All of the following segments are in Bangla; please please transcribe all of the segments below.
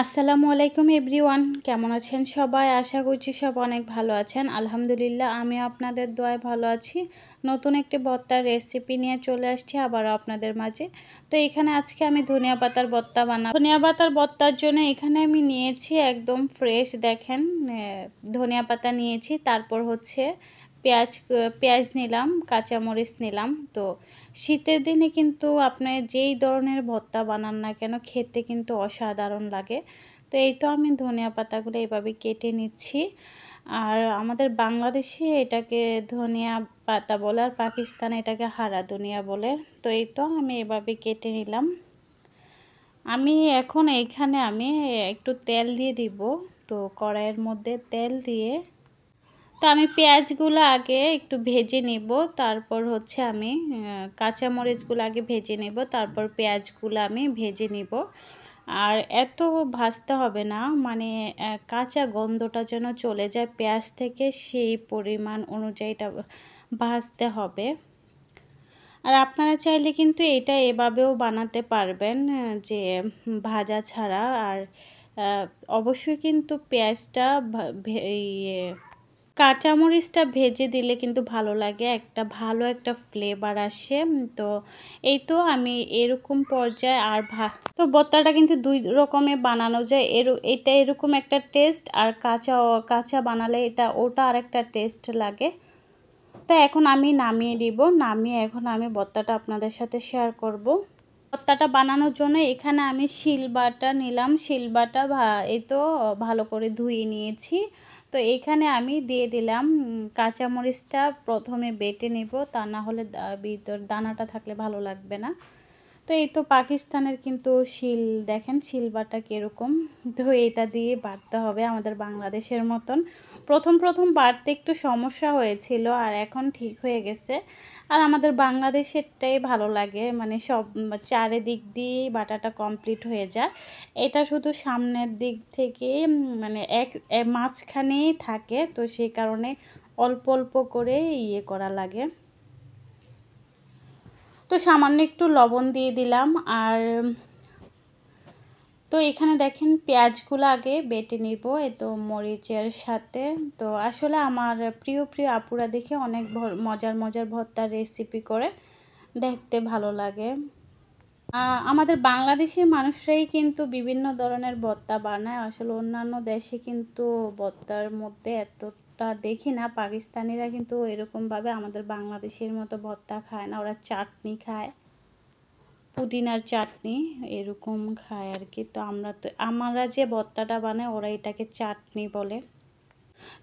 আসসালামু আলাইকুম এভরিওয়ান, কেমন আছেন সবাই? আশা করছি সব অনেক ভালো আছেন। আলহামদুলিল্লাহ আমি আপনাদের দোয়ায় ভালো আছি। নতুন একটি ভর্তার রেসিপি নিয়ে চলে আসছি আবারও আপনাদের মাঝে। তো এখানে আজকে আমি ধনিয়া পাতার ভর্তা বানাবো। ধনিয়া পাতার ভর্তার জন্য এখানে আমি নিয়েছি একদম ফ্রেশ, দেখেন ধনিয়া পাতা নিয়েছি, তারপর হচ্ছে পেঁয়াজ নিলাম, কাঁচামরিচ নিলাম। তো শীতের দিনে কিন্তু আপনি যেই ধরনের ভর্তা বানান না কেন খেতে কিন্তু অসাধারণ লাগে। তো এই তো আমি ধনিয়া পাতাগুলো এইভাবে কেটে নিচ্ছি। আর আমাদের বাংলাদেশে এটাকে ধনিয়া পাতা বলে, আর পাকিস্তানে এটাকে হারা ধনিয়া বলে। তো এই তো আমি এভাবে কেটে নিলাম। আমি এখন এইখানে একটু তেল দিয়ে দিব। তো কড়াইয়ের মধ্যে তেল দিয়ে তো আমি পেঁয়াজগুলো আগে একটু ভেজে নেব, তারপর হচ্ছে আমি কাঁচামরিচগুলো আগে ভেজে নেব, তারপর পেঁয়াজগুলো আমি ভেজে নেব। আর এত ভাজতে হবে না, মানে কাঁচা গন্ধটা যেন চলে যায় পেঁয়াজ থেকে, সেই পরিমাণ অনুযায়ীটা ভাজতে হবে। আর আপনারা চাইলে কিন্তু এটা এভাবেও বানাতে পারবেন, যে ভাজা ছাড়া। আর অবশ্যই কিন্তু পেঁয়াজটা কাঁচামরিচটা ভেজে দিলে কিন্তু ভালো লাগে, ভালো একটা ফ্লেভার আসে। তো এই তো আমি এরকম পর্যায়ে আর তো ভর্তাটা কিন্তু দুই রকমের বানানো যায়। এটা এরকম একটা টেস্ট, আর কাঁচা বানালে ওটা আরেকটা টেস্ট লাগে। তো এখন আমি নামিয়ে দিব, এখন আমি ভর্তাটা আপনাদের সাথে শেয়ার করব। ভর্তাটা বানানোর জন্য এখানে আমি শিলবাটা নিলাম, শিলবাটা এই তো ভালো করে ধুয়ে নিয়েছি। তো এখানে আমি দিয়ে দিলাম কাঁচামরিচটা, প্রথমে বেটে নেব, তা না হলে ভিতর দানাটা থাকলে ভালো লাগবে না। তো এই তো পাকিস্তানের কিন্তু দেখেন শিলবাটা কীরকম। তো এটা দিয়ে বাটতে হবে আমাদের বাংলাদেশের মতন। প্রথম বাটতে একটু সমস্যা হয়েছিল, আর এখন ঠিক হয়ে গেছে। আর আমাদের বাংলাদেশেরটাই ভালো লাগে, মানে সব চারিদিক দিয়ে বাটাটা কমপ্লিট হয়ে যায়। এটা শুধু সামনের দিক থেকে মানে মাঝখানেই থাকে, তো সেই কারণে অল্প অল্প করে করা লাগে। তো সামান্য একটু লবণ দিয়ে দিলাম। আর তো এখানে দেখেন পেঁয়াজগুলো আগে বেটে নিব, তো মরিচের সাথে। তো আসলে আমার প্রিয় আপুরা দেখে অনেক মজার ভর্তার রেসিপি করে, দেখতে ভালো লাগে। আমাদের বাংলাদেশের মানুষরাই কিন্তু বিভিন্ন ধরনের ভর্তা বানায়। আসলে অন্যান্য দেশে কিন্তু ভর্তার মধ্যে এতটা দেখি না। পাকিস্তানিরা কিন্তু এরকমভাবে আমাদের বাংলাদেশের মতো ভর্তা খায় না, ওরা চাটনি খায়, পুদিনার চাটনি এরকম খায় আর কি। তো আমরা যে ভর্তাটা বানাই ওরা এটাকে চাটনি বলে।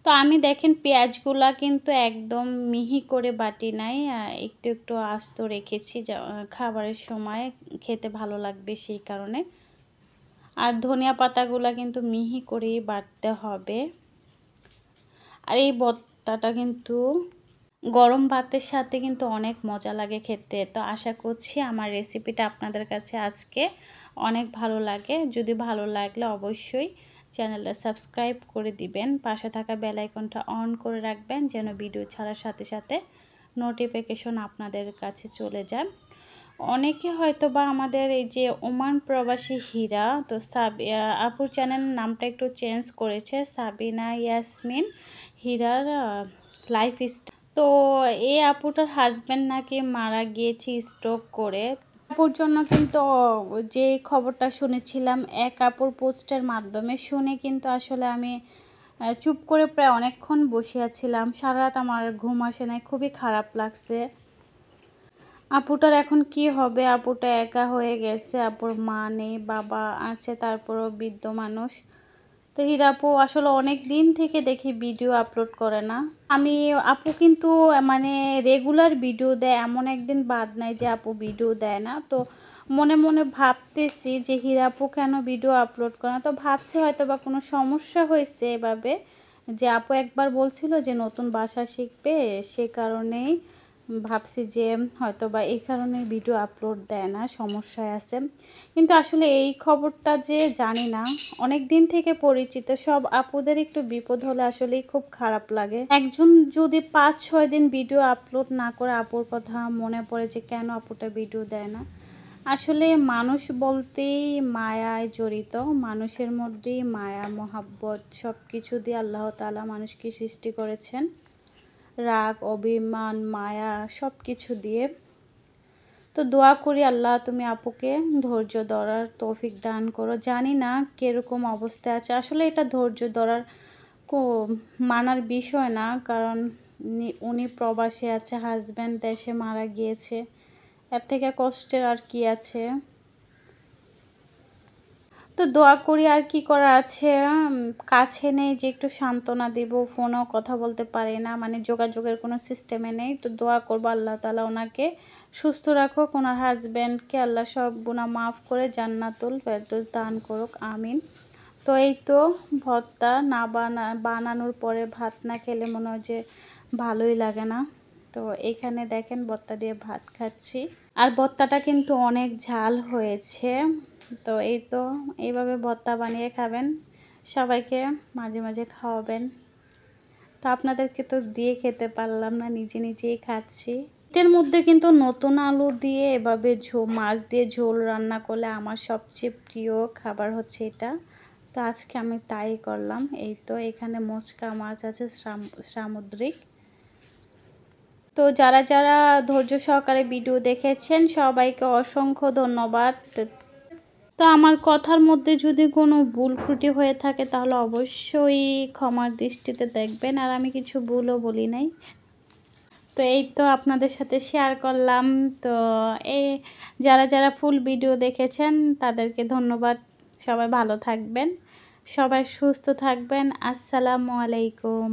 তো আমি দেখেন পেঁয়াজগুলা কিন্তু একদম মিহি করে বাটি নাই, একটু একটু আস্ত রেখেছি, খাবারের সময় খেতে ভালো লাগবে সেই কারণে। আর ধনিয়া পাতাগুলা কিন্তু মিহি করেই বাটতে হবে। আর এই ভর্তাটা কিন্তু গরম ভাতের সাথে কিন্তু অনেক মজা লাগে খেতে। তো আশা করছি আমার রেসিপিটা আপনাদের কাছে আজকে অনেক ভালো লাগে। যদি ভালো লাগলে অবশ্যই চ্যানেলটা সাবস্ক্রাইব করে দিবেন, পাশে থাকা বেল আইকনটা অন করে রাখবেন, যেন ভিডিও ছাড়ার সাথে সাথে নোটিফিকেশন আপনাদের কাছে চলে যায়। অনেকে হয়তো বা আমাদের এই যে ওমান প্রবাসী হীরা, তো আপুর চ্যানেলের নামটা একটু চেঞ্জ করেছে, সাবিনা ইয়াসমিন হীরার লাইফস্টাইল। তো এই আপুটার হাজব্যান্ড নাকি মারা গিয়েছে স্ট্রোক করে। আপুর জন্য কিন্তু যে খবরটা শুনেছিলাম এক আপুর পোস্টের মাধ্যমে, শুনে কিন্তু আসলে আমি চুপ করে প্রায় অনেকক্ষণ বসিয়াছিলাম, সারা রাত আমার ঘুম আসে নাই, খুবই খারাপ লাগছে। আপুটার এখন কি হবে, আপুটা একা হয়ে গেছে, আপুর মা নেই, বাবা আছে, তারপরও বৃদ্ধ মানুষ। তো হীরাপু আসলে অনেক দিন থেকে দেখি ভিডিও আপলোড করে না। আপু কিন্তু মানে রেগুলার ভিডিও দেয়, এমন একদিন বাদ নাই যে আপু ভিডিও দেয় না। তো মনে মনে ভাবতেছি যে হীরাপু কেন ভিডিও আপলোড করে না। তো ভাবছি হয়তো বা কোনো সমস্যা হয়েছে এভাবে, যে আপু একবার বলছিল যে নতুন ভাষা শিখবে, সে কারণেই ভাবছি যে হয়তো বা এই কারণে ভিডিও আপলোড দেয় না, সমস্যায় আছে। কিন্তু আসলে এই খবরটা যে জানি না, অনেক দিন থেকে পরিচিত সব আপুদের একটু বিপদ হলে আসলেই খুব খারাপ লাগে। একজন যদি 5-6 দিন ভিডিও আপলোড না করে, আপুর কথা মনে পড়ে যে কেন আপুটা ভিডিও দেয় না। আসলে মানুষ বলতেই মায়ায় জড়িত, মানুষের মধ্যেই মায়া মহাব্বত সব কিছু দিয়ে আল্লাহ তাআলা মানুষকে সৃষ্টি করেছেন, রাগ অভিমান মায়া সব কিছু দিয়ে। তো দোয়া করি আল্লাহ তুমি আপুকে ধৈর্য ধরার তৌফিক দান করো। জানি না কীরকম অবস্থায় আছে, আসলে এটা ধৈর্য ধরার মানার বিষয় না, কারণ উনি প্রবাসে আছে, হাজব্যান্ড দেশে মারা গিয়েছে, এর থেকে কষ্টের আর কি আছে। তো দোয়া করি, আর কি করা আছে, কাছে নেই যে একটু সান্ত্বনা দেব, ফোনেও কথা বলতে পারি না, মানে যোগাযোগের কোনো সিস্টেমে নেই। তো দোয়া করবো আল্লাহ তাআলা ওনাকে সুস্থ রাখুক, ওনার হাজব্যান্ডকে আল্লাহ সব গুনাহ মাফ করে জান্নাতুল ফেরদৌস দান করুক, আমিন। তো এই তো ভর্তা না বানানোর পরে ভাত না খেলে মনে হয় যে ভালোই লাগে না। তো এখানে দেখেন ভর্তা দিয়ে ভাত খাচ্ছি, আর ভর্তাটা কিন্তু অনেক ঝাল হয়েছে। তো এই তো এইভাবে ভর্তা বানিয়ে খাবেন, সবাইকে মাঝে মাঝে খাওয়াবেন। তো আপনাদেরকে তো দিয়ে খেতে পারলাম না, নিজে নিজেই খাচ্ছি। এর মধ্যে কিন্তু নতুন আলু দিয়ে এভাবে মাছ দিয়ে ঝোল রান্না করলে আমার সবচেয়ে প্রিয় খাবার হচ্ছে এটা। তো আজকে আমি তাই করলাম। এই তো এখানে মোচকা মাছ আছে সামুদ্রিক। তো যারা যারা ধৈর্য সহকারে ভিডিও দেখেছেন সবাইকে অসংখ্য ধন্যবাদ। তো আমার কথার মধ্যে যদি কোনো ভুল ত্রুটি হয়ে থাকে তাহলে অবশ্যই ক্ষমার দৃষ্টিতে দেখবেন, আর আমি কিছু ভুলও বলি নাই। তো এই তো আপনাদের সাথে শেয়ার করলাম। তো এই যারা যারা ফুল ভিডিও দেখেছেন তাদেরকে ধন্যবাদ। সবাই ভালো থাকবেন, সবাই সুস্থ থাকবেন। আসসালামু আলাইকুম।